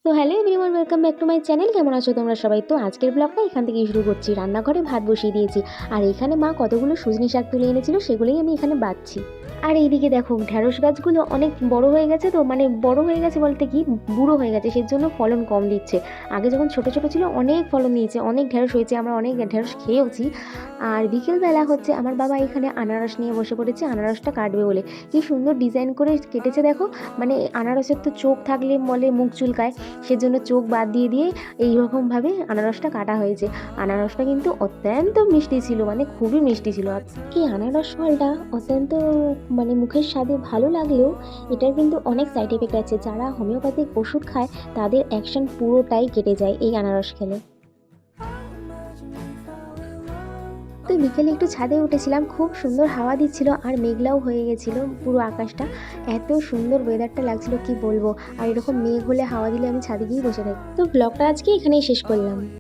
তো hello everyone, welcome back to my channel. কেমন আছো তোমরা সবাই? তো আজকের ব্লগটা এখান থেকেই শুরু করছি। রান্নাঘরে ভাত বসিয়ে দিয়েছি, আর এখানে মা কতগুলো সুজনি শাক তুলে এনেছিল, সেগুলোই আমি এখানে বাছছি। আর এইদিকে দেখো, ঢ্যাঁড়স গাছগুলো অনেক বড় হয়ে গেছে। তো মানে বড় হয়ে গেছে বলতে কি, বুড়ো হয়ে গেছে, সেজন্য ফলন কম দিচ্ছে। আগে যখন ছোট ছোট ছিল অনেক ফলন দিয়েছে, অনেক ঢ্যাঁড়স হয়েছে, আমরা অনেক ঢ্যাঁড়স খেয়েওছি। আর বিকেলবেলা হচ্ছে আমার বাবা এখানে আনারস নিয়ে বসে পড়েছে, আনারসটা কাটবে বলে। কি সুন্দর ডিজাইন করে কেটেছে দেখো। মানে আনারসের তো চোখ থাকলে বলে মুখ চুলকায়, সেজন্য চোখ বাদ দিয়ে দিয়ে এইরকমভাবে আনারসটা কাটা হয়েছে। আনারসটা কিন্তু অত্যন্ত মিষ্টি ছিল, মানে খুবই মিষ্টি ছিল। আর এই আনারস ফলটা অত্যন্ত মানে মুখের স্বাদে ভালো লাগলেও এটার কিন্তু অনেক সাইড এফেক্ট আছে। যারা হোমিওপ্যাথিক ওষুধ খায় তাদের অ্যাকশন পুরোটাই কেটে যায় এই আনারস খেলে। তো বিকেলে একটু ছাদে উঠেছিলাম, খুব সুন্দর হাওয়া দিচ্ছিল আর মেঘলাও হয়ে গেছিলো পুরো আকাশটা। এত সুন্দর ওয়েদারটা লাগছিল কি বলবো। আর এরকম মেঘ হলে হাওয়া দিলে আমি ছাদে গিয়েই বসে থাকি। তো ব্লগটা আজকে এখানেই শেষ করলাম।